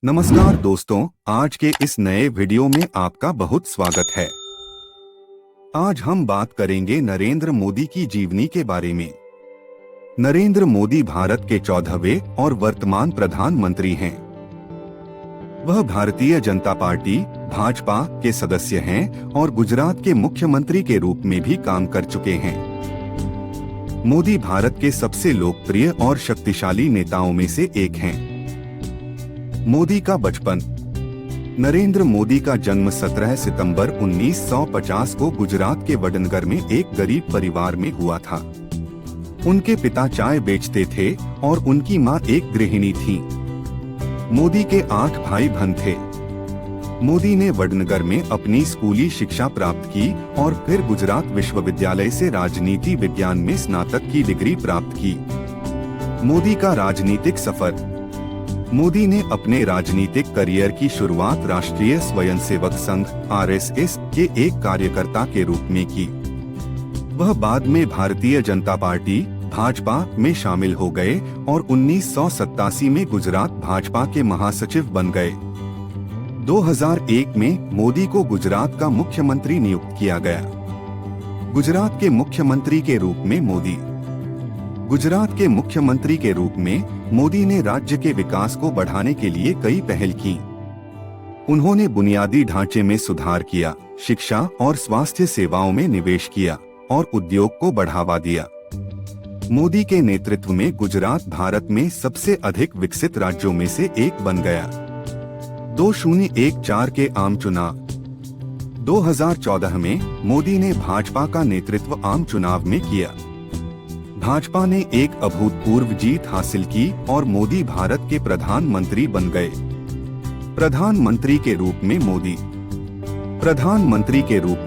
नमस्कार दोस्तों, आज के इस नए वीडियो में आपका बहुत स्वागत है। आज हम बात करेंगे नरेंद्र मोदी की जीवनी के बारे में। नरेंद्र मोदी भारत के 14वें और वर्तमान प्रधानमंत्री हैं। वह भारतीय जनता पार्टी भाजपा के सदस्य हैं और गुजरात के मुख्यमंत्री के रूप में भी काम कर चुके हैं। मोदी भारत के सबसे लोकप्रिय और शक्तिशाली नेताओं में से एक हैं। मोदी का बचपन। नरेंद्र मोदी का जन्म 17 सितंबर 1950 को गुजरात के वडनगर में एक गरीब परिवार में हुआ था। उनके पिता चाय बेचते थे और उनकी मां एक गृहिणी थी। मोदी के 8 भाई बहन थे। मोदी ने वडनगर में अपनी स्कूली शिक्षा प्राप्त की और फिर गुजरात विश्वविद्यालय से राजनीति विज्ञान में स्नातक की डिग्री प्राप्त की। मोदी का राजनीतिक सफर। मोदी ने अपने राजनीतिक करियर की शुरुआत राष्ट्रीय स्वयंसेवक संघ (आरएसएस) के एक कार्यकर्ता के रूप में की। वह बाद में भारतीय जनता पार्टी भाजपा में शामिल हो गए और 1987 में गुजरात भाजपा के महासचिव बन गए। 2001 में मोदी को गुजरात का मुख्यमंत्री नियुक्त किया गया। गुजरात के मुख्यमंत्री के रूप में मोदी ने राज्य के विकास को बढ़ाने के लिए कई पहल की। उन्होंने बुनियादी ढांचे में सुधार किया, शिक्षा और स्वास्थ्य सेवाओं में निवेश किया और उद्योग को बढ़ावा दिया। मोदी के नेतृत्व में गुजरात भारत में सबसे अधिक विकसित राज्यों में से एक बन गया। 2014 के आम चुनाव। 2014 में मोदी ने भाजपा का नेतृत्व आम चुनाव में किया। भाजपा ने एक अभूतपूर्व जीत हासिल की और मोदी भारत के प्रधानमंत्री बन गए। प्रधानमंत्री के रूप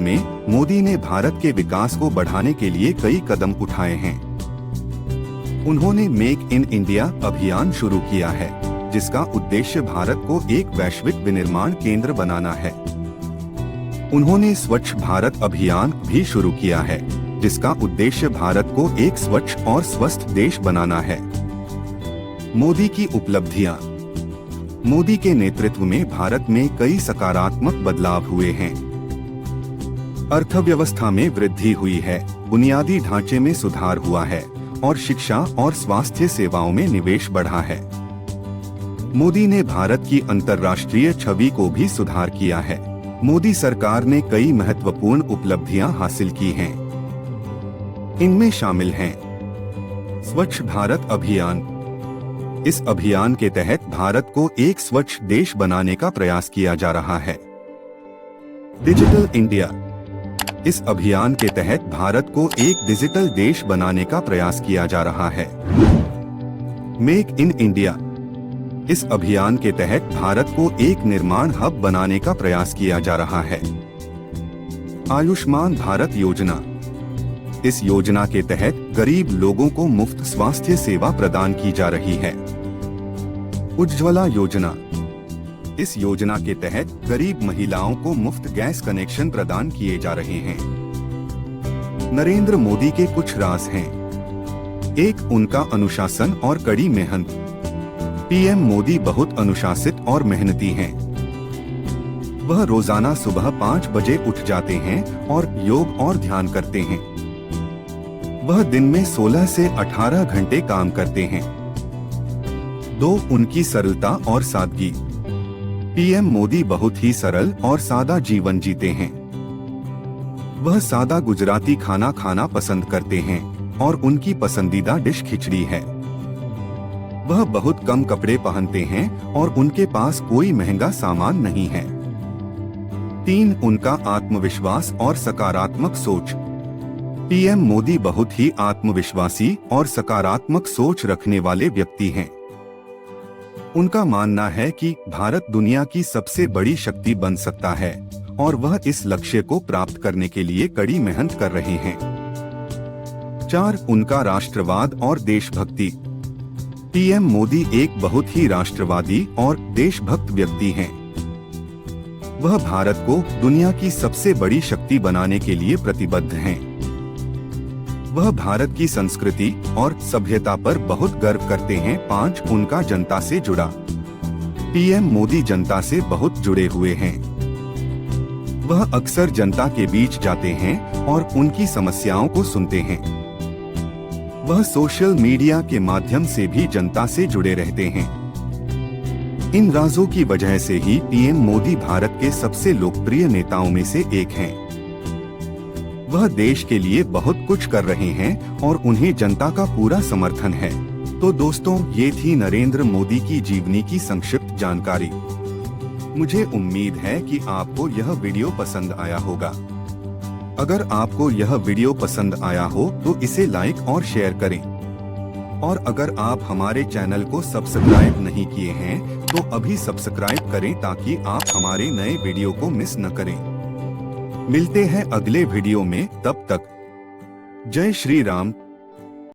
में मोदी ने भारत के विकास को बढ़ाने के लिए कई कदम उठाए हैं। उन्होंने मेक इन इंडिया अभियान शुरू किया है, जिसका उद्देश्य भारत को एक वैश्विक विनिर्माण केंद्र बनाना है। उन्होंने स्वच्छ भारत अभियान भी शुरू किया है, जिसका उद्देश्य भारत को एक स्वच्छ और स्वस्थ देश बनाना है। मोदी की उपलब्धियां। मोदी के नेतृत्व में भारत में कई सकारात्मक बदलाव हुए हैं। अर्थव्यवस्था में वृद्धि हुई है, बुनियादी ढांचे में सुधार हुआ है और शिक्षा और स्वास्थ्य सेवाओं में निवेश बढ़ा है। मोदी ने भारत की अंतर्राष्ट्रीय छवि को भी सुधार किया है। मोदी सरकार ने कई महत्वपूर्ण उपलब्धियां हासिल की हैं। इनमें शामिल हैं स्वच्छ भारत अभियान। इस अभियान के तहत भारत को एक स्वच्छ देश बनाने का प्रयास किया जा रहा है। Digital India. इस अभियान के तहत भारत को एक डिजिटल देश बनाने का प्रयास किया जा रहा है। Make in India. इस अभियान के तहत भारत को एक निर्माण हब बनाने का प्रयास किया जा रहा है। आयुष्मान भारत योजना। इस योजना के तहत गरीब लोगों को मुफ्त स्वास्थ्य सेवा प्रदान की जा रही है। उज्ज्वला योजना। इस योजना के तहत गरीब महिलाओं को मुफ्त गैस कनेक्शन प्रदान किए जा रहे हैं। नरेंद्र मोदी के कुछ राज हैं। 1. उनका अनुशासन और कड़ी मेहनत। पीएम मोदी बहुत अनुशासित और मेहनती हैं। वह रोजाना सुबह 5 बजे उठ जाते हैं और योग और ध्यान करते हैं। वह दिन में 16 से 18 घंटे काम करते हैं। 2. उनकी सरलता और सादगी। पीएम मोदी बहुत ही सरल और सादा जीवन जीते हैं। वह सादा गुजराती खाना खाना पसंद करते हैं और उनकी पसंदीदा डिश खिचड़ी है। वह बहुत कम कपड़े पहनते हैं और उनके पास कोई महंगा सामान नहीं है। 3. उनका आत्मविश्वास और सकारात्मक सोच। पीएम मोदी बहुत ही आत्मविश्वासी और सकारात्मक सोच रखने वाले व्यक्ति हैं। उनका मानना है कि भारत दुनिया की सबसे बड़ी शक्ति बन सकता है और वह इस लक्ष्य को प्राप्त करने के लिए कड़ी मेहनत कर रहे हैं। 4. उनका राष्ट्रवाद और देशभक्ति। पीएम मोदी एक बहुत ही राष्ट्रवादी और देशभक्त व्यक्ति हैं। वह भारत को दुनिया की सबसे बड़ी शक्ति बनाने के लिए प्रतिबद्ध हैं। वह भारत की संस्कृति और सभ्यता पर बहुत गर्व करते हैं। 5. उनका जनता से जुड़ा। पीएम मोदी जनता से बहुत जुड़े हुए हैं। वह अक्सर जनता के बीच जाते हैं और उनकी समस्याओं को सुनते हैं। वह सोशल मीडिया के माध्यम से भी जनता से जुड़े रहते हैं। इन राजों की वजह से ही पीएम मोदी भारत के सबसे लोकप्रिय नेताओं में से एक हैं। वह देश के लिए बहुत कुछ कर रहे हैं और उन्हें जनता का पूरा समर्थन है। तो दोस्तों, ये थी नरेंद्र मोदी की जीवनी की संक्षिप्त जानकारी। मुझे उम्मीद है कि आपको यह वीडियो पसंद आया होगा। अगर आपको यह वीडियो पसंद आया हो तो इसे लाइक और शेयर करें। और अगर आप हमारे चैनल को सब्सक्राइब नहीं किए हैं तो अभी सब्सक्राइब करें ताकि आप हमारे नए वीडियो को मिस न करें। मिलते हैं अगले वीडियो में, तब तक जय श्री राम।